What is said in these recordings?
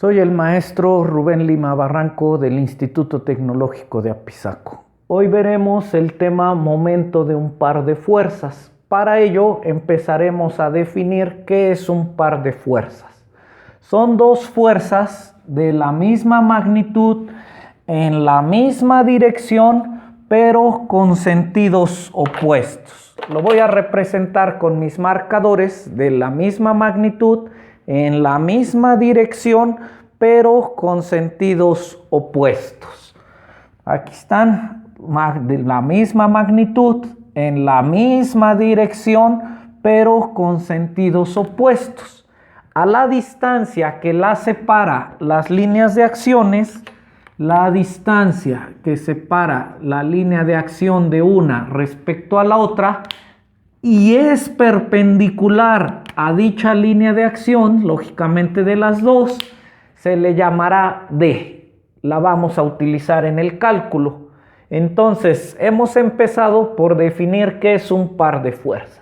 Soy el maestro Rubén Lima Barranco del Instituto Tecnológico de Apizaco. Hoy veremos el tema momento de un par de fuerzas. Para ello empezaremos a definir qué es un par de fuerzas. Son dos fuerzas de la misma magnitud, en la misma dirección, pero con sentidos opuestos. Lo voy a representar con mis marcadores de la misma magnitud, en la misma dirección, pero con sentidos opuestos. Aquí están, de la misma magnitud, en la misma dirección, pero con sentidos opuestos. A la distancia que la separa las líneas de acciones, la distancia que separa la línea de acción de una respecto a la otra y es perpendicular a dicha línea de acción, lógicamente de las dos, se le llamará D. La vamos a utilizar en el cálculo. Entonces, hemos empezado por definir qué es un par de fuerzas.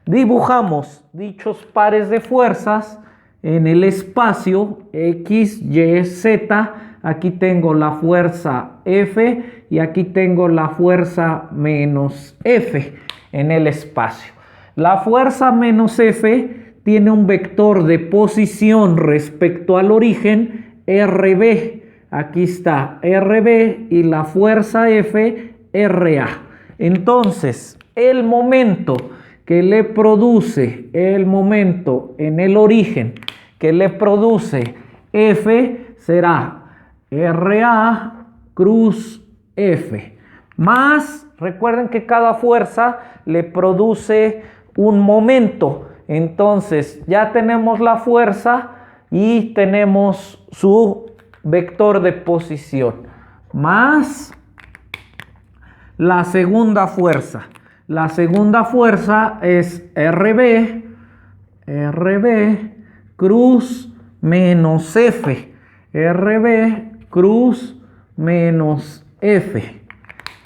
Dibujamos dichos pares de fuerzas en el espacio X, Y, Z. Aquí tengo la fuerza F y aquí tengo la fuerza menos F en el espacio. La fuerza menos F tiene un vector de posición respecto al origen RB. Aquí está RB y la fuerza F RA. Entonces, el momento que le produce, el momento en el origen que le produce F será RA cruz F. Más, recuerden que cada fuerza le produce un momento. Entonces ya tenemos la fuerza y tenemos su vector de posición. Más la segunda fuerza. La segunda fuerza es RB cruz menos F. RB cruz menos F.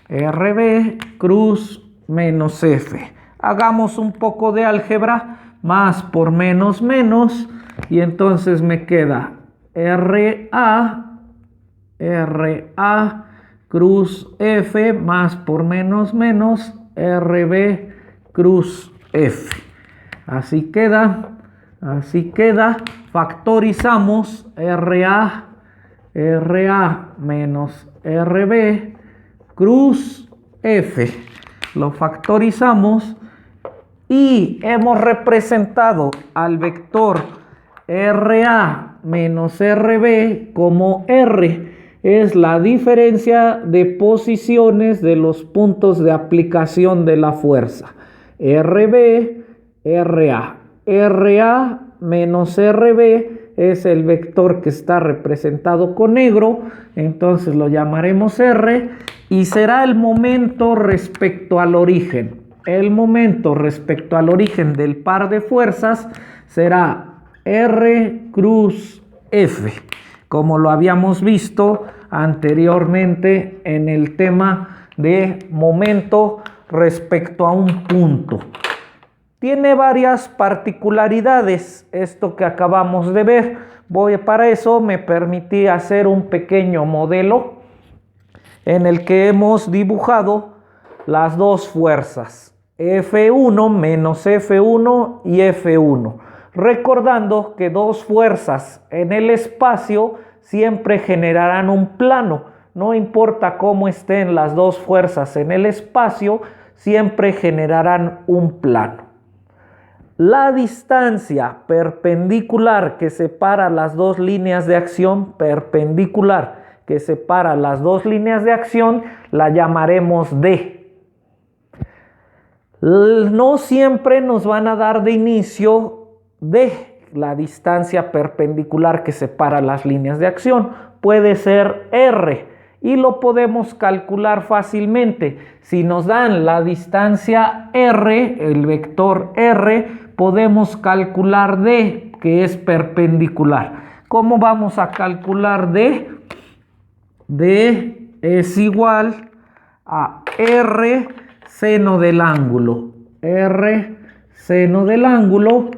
RB cruz menos F. Hagamos un poco de álgebra. Más por menos menos. Y entonces me queda RA cruz F más por menos menos RB cruz F. Así queda. Factorizamos RA menos RB cruz F. Lo factorizamos y hemos representado al vector RA menos RB como R. Es la diferencia de posiciones de los puntos de aplicación de la fuerza. RB, RA. RA menos RB es el vector que está representado con negro, entonces lo llamaremos R y será el momento respecto al origen. El momento respecto al origen del par de fuerzas será R cruz F, como lo habíamos visto anteriormente en el tema de momento respecto a un punto. Tiene varias particularidades esto que acabamos de ver. Para eso me permití hacer un pequeño modelo en el que hemos dibujado las dos fuerzas, F1 menos F1 y F1. Recordando que dos fuerzas en el espacio siempre generarán un plano. No importa cómo estén las dos fuerzas en el espacio, siempre generarán un plano. La distancia perpendicular que separa las dos líneas de acción, la llamaremos D. No siempre nos van a dar de inicio D, la distancia perpendicular que separa las líneas de acción. Puede ser R y lo podemos calcular fácilmente. Si nos dan la distancia R, el vector R, podemos calcular D, que es perpendicular. ¿Cómo vamos a calcular D? D es igual a R seno del ángulo. R seno del ángulo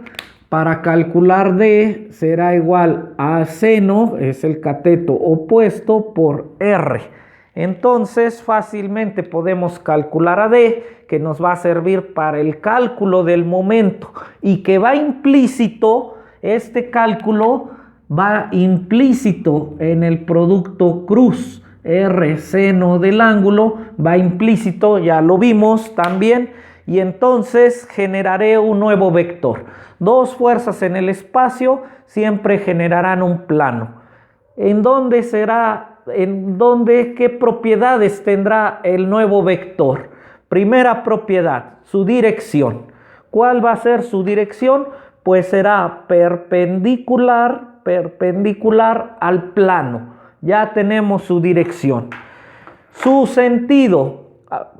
Para calcular D será igual a seno, es el cateto opuesto, por R. Entonces fácilmente podemos calcular a D, que nos va a servir para el cálculo del momento y que va implícito, este cálculo va implícito en el producto cruz. R seno del ángulo va implícito, ya lo vimos también, y entonces generaré un nuevo vector. Dos fuerzas en el espacio siempre generarán un plano. ¿En dónde será? ¿Qué propiedades tendrá el nuevo vector? Primera propiedad, su dirección. ¿Cuál va a ser su dirección? Pues será perpendicular al plano. Ya tenemos su dirección. Su sentido,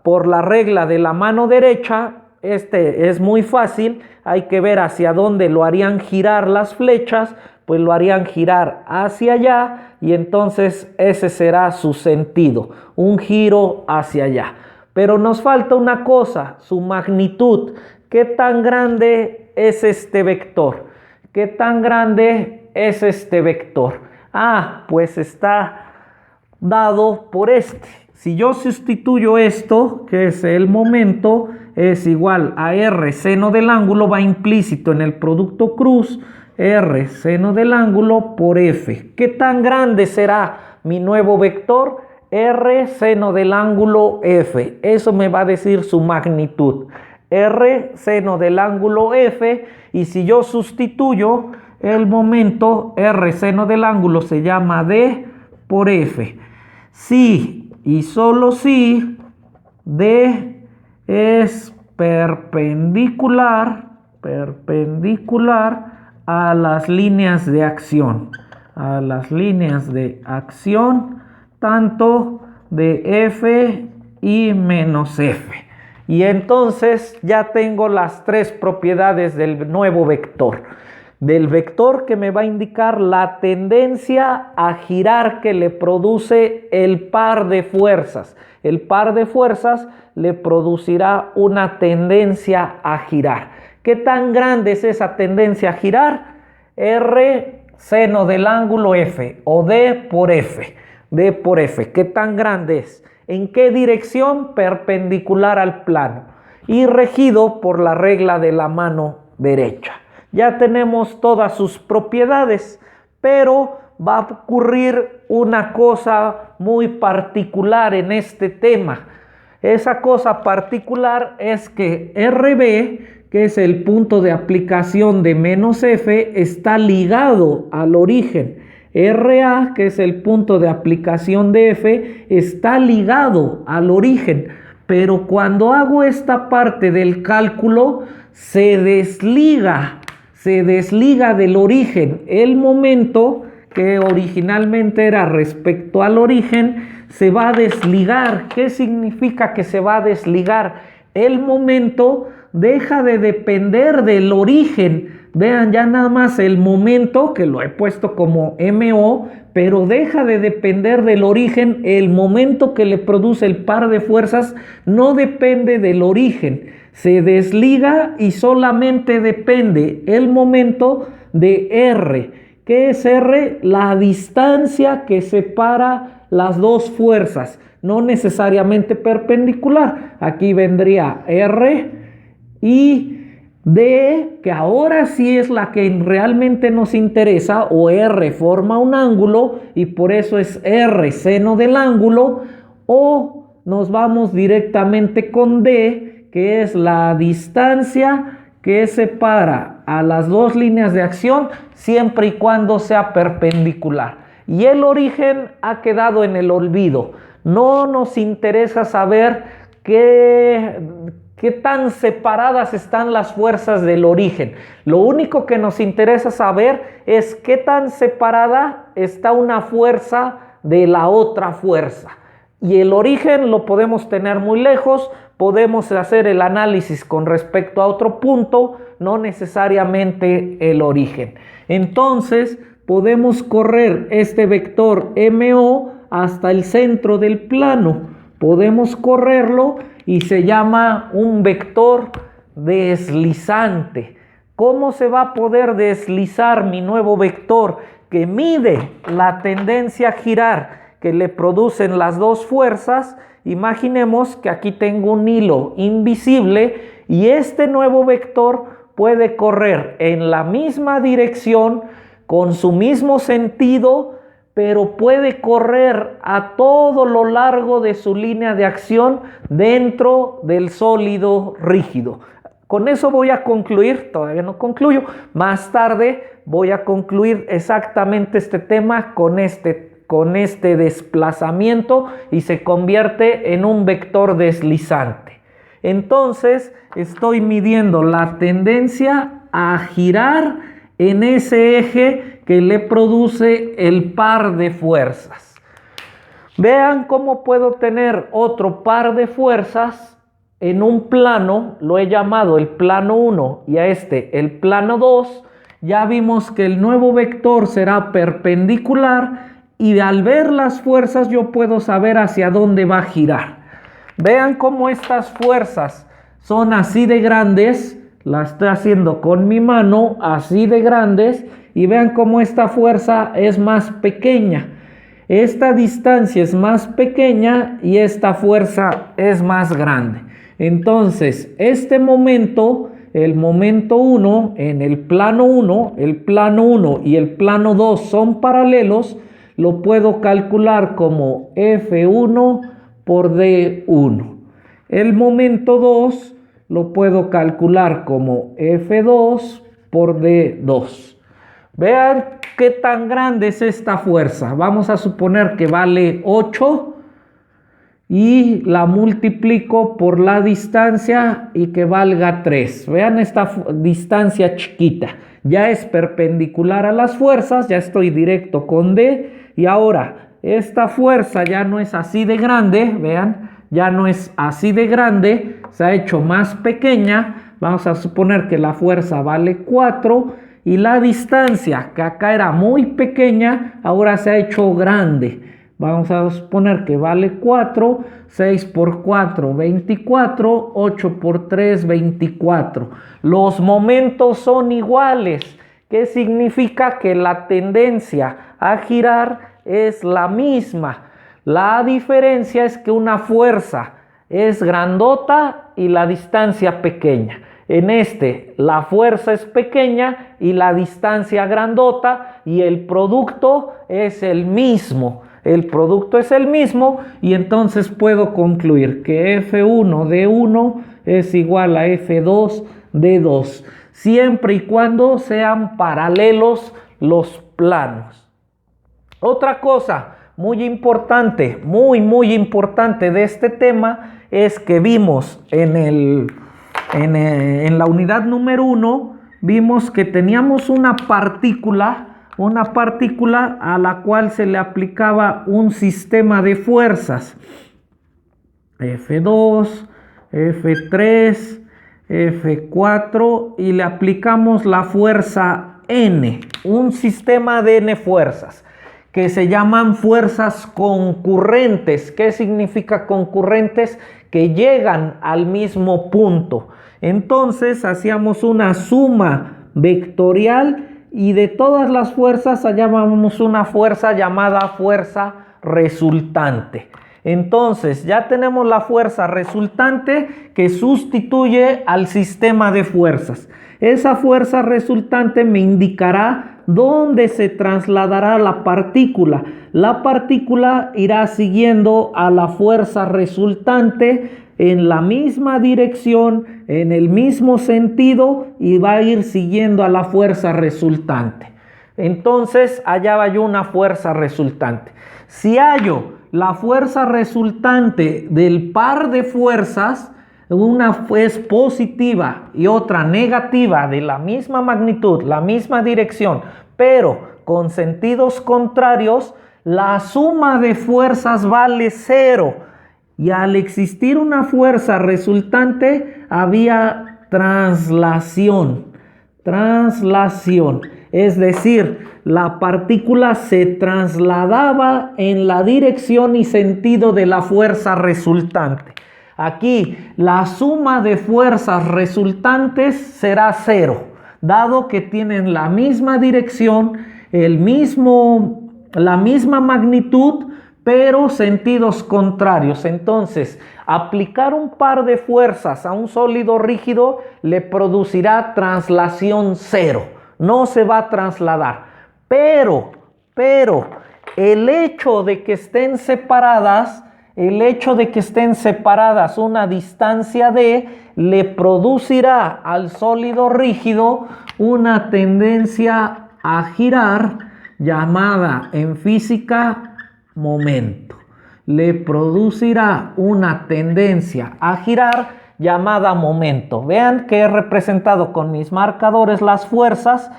por la regla de la mano derecha, este es muy fácil, hay que ver hacia dónde lo harían girar las flechas, pues lo harían girar hacia allá y entonces ese será su sentido, un giro hacia allá. Pero nos falta una cosa, su magnitud. ¿Qué tan grande es este vector? ¿Qué tan grande es este vector? Pues está dado por este. Si yo sustituyo esto, que es el momento, es igual a R seno del ángulo, va implícito en el producto cruz, R seno del ángulo por F. ¿Qué tan grande será mi nuevo vector? R seno del ángulo F. Eso me va a decir su magnitud. R seno del ángulo F, y si yo sustituyo el momento, R seno del ángulo se llama D por F. Si y solo si D es perpendicular a las líneas de acción, tanto de F y menos F. Y entonces ya tengo las tres propiedades del nuevo vector. Del vector que me va a indicar la tendencia a girar que le produce el par de fuerzas. El par de fuerzas le producirá una tendencia a girar. ¿Qué tan grande es esa tendencia a girar? R seno del ángulo F o D por F. D por F. ¿Qué tan grande es? ¿En qué dirección? Perpendicular al plano y regido por la regla de la mano derecha. Ya tenemos todas sus propiedades, pero va a ocurrir una cosa muy particular en este tema. Esa cosa particular es que RB, que es el punto de aplicación de menos F, está ligado al origen. RA, que es el punto de aplicación de F, está ligado al origen. Pero cuando hago esta parte del cálculo, se desliga del origen. El momento que originalmente era respecto al origen se va a desligar. ¿Qué significa que se va a desligar? El momento deja de depender del origen. Vean ya nada más el momento, que lo he puesto como MO, pero deja de depender del origen. El momento que le produce el par de fuerzas no depende del origen. Se desliga y solamente depende el momento de R. ¿Qué es R? La distancia que separa las dos fuerzas, no necesariamente perpendicular. Aquí vendría R y D, que ahora sí es la que realmente nos interesa, o R forma un ángulo y por eso es R seno del ángulo, o nos vamos directamente con D, que es la distancia que separa a las dos líneas de acción siempre y cuando sea perpendicular. Y el origen ha quedado en el olvido. No nos interesa saber qué tan separadas están las fuerzas del origen. Lo único que nos interesa saber es qué tan separada está una fuerza de la otra fuerza. Y el origen lo podemos tener muy lejos, podemos hacer el análisis con respecto a otro punto, no necesariamente el origen. Entonces podemos correr este vector MO hasta el centro del plano. Podemos correrlo y se llama un vector deslizante. ¿cómo se va a poder deslizar mi nuevo vector que mide la tendencia a girar que le producen las dos fuerzas? Imaginemos que aquí tengo un hilo invisible y este nuevo vector puede correr en la misma dirección, con su mismo sentido, pero puede correr a todo lo largo de su línea de acción dentro del sólido rígido. Con eso voy a concluir, todavía no concluyo, más tarde voy a concluir exactamente este tema con este desplazamiento y se convierte en un vector deslizante. Entonces estoy midiendo la tendencia a girar en ese eje que le produce el par de fuerzas. Vean cómo puedo tener otro par de fuerzas en un plano, lo he llamado el plano 1 y a este el plano 2. Ya vimos que el nuevo vector será perpendicular y al ver las fuerzas yo puedo saber hacia dónde va a girar. Vean cómo estas fuerzas son así de grandes, las estoy haciendo con mi mano, así de grandes, y vean cómo esta fuerza es más pequeña. Esta distancia es más pequeña y esta fuerza es más grande. Entonces, este momento, el momento 1 en el plano 1 y el plano 2 son paralelos, lo puedo calcular como F1 por D1. El momento 2 lo puedo calcular como F2 por D2. Vean qué tan grande es esta fuerza. Vamos a suponer que vale 8 y la multiplico por la distancia y que valga 3. Vean esta distancia chiquita. Ya es perpendicular a las fuerzas, ya estoy directo con D. Y ahora, esta fuerza ya no es así de grande, vean, ya no es así de grande, se ha hecho más pequeña. Vamos a suponer que la fuerza vale 4 y la distancia, que acá era muy pequeña, ahora se ha hecho grande. Vamos a suponer que vale 4, 6 por 4, 24, 8 por 3, 24. Los momentos son iguales. ¿Qué significa? Que la tendencia a girar es la misma. La diferencia es que una fuerza es grandota y la distancia pequeña. En este, la fuerza es pequeña y la distancia grandota y el producto es el mismo. El producto es el mismo y entonces puedo concluir que F1 de 1 es igual a F2 de 2, siempre y cuando sean paralelos los planos. Otra cosa muy importante, muy importante de este tema es que vimos en la unidad número 1, vimos que teníamos una partícula a la cual se le aplicaba un sistema de fuerzas. F2, F3, F4 y le aplicamos la fuerza N, un sistema de N fuerzas que se llaman fuerzas concurrentes. ¿Qué significa concurrentes? Que llegan al mismo punto. Entonces hacíamos una suma vectorial y de todas las fuerzas hallábamos una fuerza llamada fuerza resultante. Entonces ya tenemos la fuerza resultante que sustituye al sistema de fuerzas. Esa fuerza resultante me indicará dónde se trasladará la partícula. La partícula irá siguiendo a la fuerza resultante en la misma dirección, en el mismo sentido y va a ir siguiendo a la fuerza resultante. Entonces hallaba yo una fuerza resultante. Si hallo la fuerza resultante del par de fuerzas, una es positiva y otra negativa de la misma magnitud, la misma dirección, pero con sentidos contrarios, la suma de fuerzas vale 0. Y al existir una fuerza resultante, había translación. Es decir, la partícula se trasladaba en la dirección y sentido de la fuerza resultante. Aquí la suma de fuerzas resultantes será 0. dado que tienen la misma dirección, la misma magnitud, pero sentidos contrarios. Entonces, aplicar un par de fuerzas a un sólido rígido le producirá translación cero. No se va a trasladar. Pero, el hecho de que estén separadas, una distancia d, le producirá al sólido rígido una tendencia a girar llamada en física momento. Le producirá una tendencia a girar llamada momento. Vean que he representado con mis marcadores las fuerzas.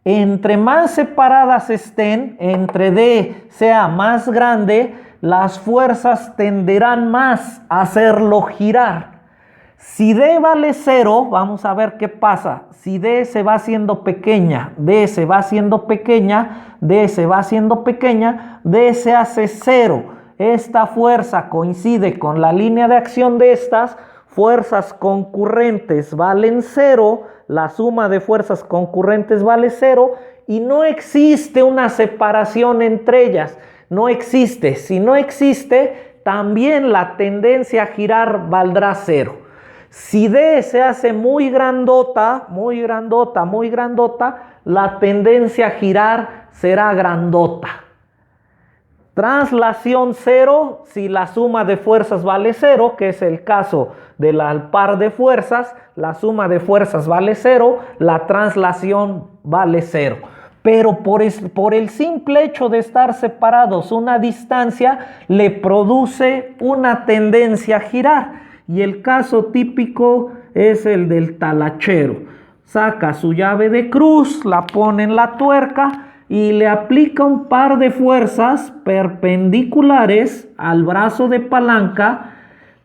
Entre más separadas estén, entre D sea más grande, las fuerzas tenderán más a hacerlo girar. Si D vale 0, vamos a ver qué pasa. Si D se va haciendo pequeña, D se va haciendo pequeña, D se va haciendo pequeña, D se hace 0. Esta fuerza coincide con la línea de acción de estas. Fuerzas concurrentes valen 0, la suma de fuerzas concurrentes vale 0 y no existe una separación entre ellas. No existe. Si no existe, también la tendencia a girar valdrá 0. Si D se hace muy grandota, la tendencia a girar será grandota. Translación 0 si la suma de fuerzas vale 0, que es el caso del par de fuerzas. La suma de fuerzas vale 0, la translación vale 0. Pero por el simple hecho de estar separados una distancia, le produce una tendencia a girar. Y el caso típico es el del talachero. Saca su llave de cruz, la pone en la tuerca y le aplica un par de fuerzas perpendiculares al brazo de palanca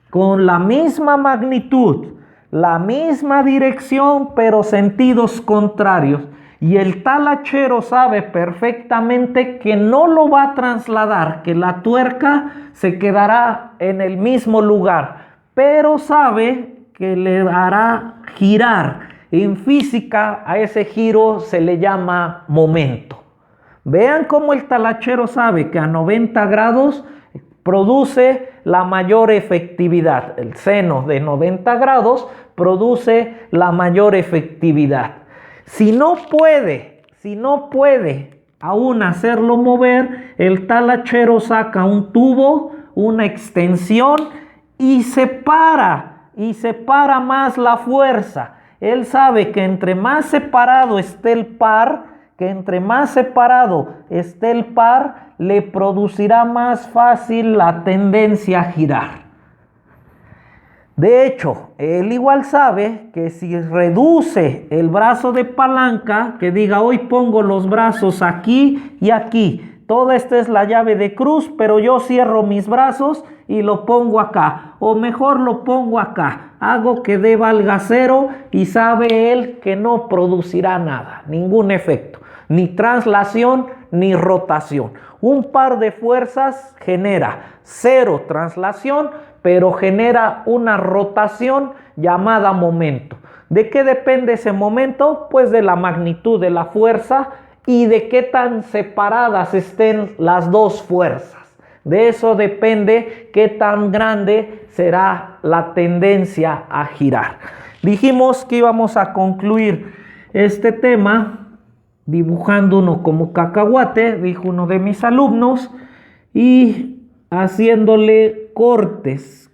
con la misma magnitud, la misma dirección, pero sentidos contrarios. Y el talachero sabe perfectamente que no lo va a trasladar, que la tuerca se quedará en el mismo lugar, pero sabe que le hará girar. En física a ese giro se le llama momento. Vean cómo el talachero sabe que a 90 grados produce la mayor efectividad. El seno de 90 grados produce la mayor efectividad. Si no puede aún hacerlo mover, el talachero saca un tubo, una extensión y separa más la fuerza. Él sabe que entre más separado esté el par, le producirá más fácil la tendencia a girar. De hecho, él igual sabe que si reduce el brazo de palanca, que diga hoy pongo los brazos aquí y aquí, toda esta es la llave de cruz, pero yo cierro mis brazos y lo pongo acá, o mejor lo pongo acá, hago que D valga 0 y sabe él que no producirá nada, ningún efecto, ni translación ni rotación. Un par de fuerzas genera 0 translación, pero genera una rotación llamada momento. ¿De qué depende ese momento? Pues de la magnitud de la fuerza y de qué tan separadas estén las dos fuerzas. De eso depende qué tan grande será la tendencia a girar. Dijimos que íbamos a concluir este tema dibujando uno como cacahuate, dijo uno de mis alumnos, y haciéndole cortes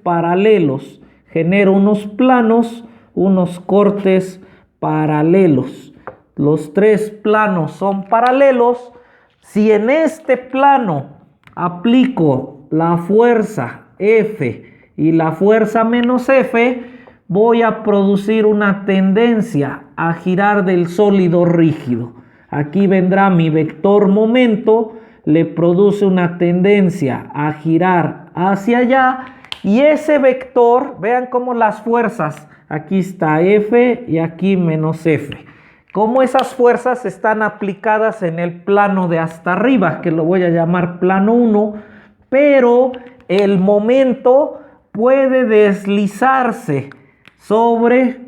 paralelos. Genero unos planos, unos cortes paralelos. Los 3 planos son paralelos. Si en este plano aplico la fuerza F y la fuerza menos F, voy a producir una tendencia a girar del sólido rígido. Aquí vendrá mi vector momento, le produce una tendencia a girar hacia allá, y ese vector, vean cómo las fuerzas, aquí está F y aquí menos F, cómo esas fuerzas están aplicadas en el plano de hasta arriba, que lo voy a llamar plano 1, pero el momento puede deslizarse sobre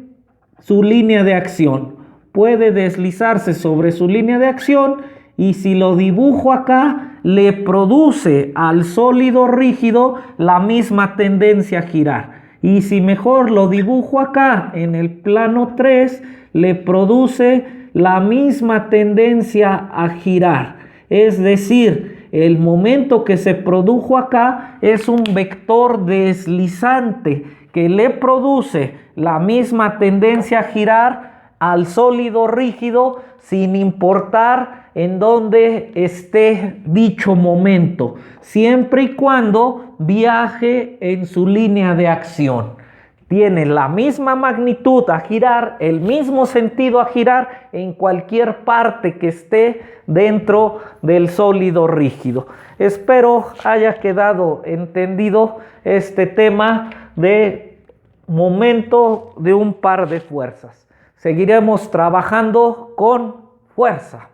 su línea de acción. puede deslizarse sobre su línea de acción, y si lo dibujo acá, le produce al sólido rígido la misma tendencia a girar. Y si mejor lo dibujo acá en el plano 3, le produce la misma tendencia a girar. Es decir, el momento que se produjo acá es un vector deslizante que le produce la misma tendencia a girar al sólido rígido sin importar en dónde esté dicho momento, siempre y cuando viaje en su línea de acción. Tiene la misma magnitud a girar, el mismo sentido a girar en cualquier parte que esté dentro del sólido rígido. Espero haya quedado entendido este tema de momento de un par de fuerzas. Seguiremos trabajando con fuerza.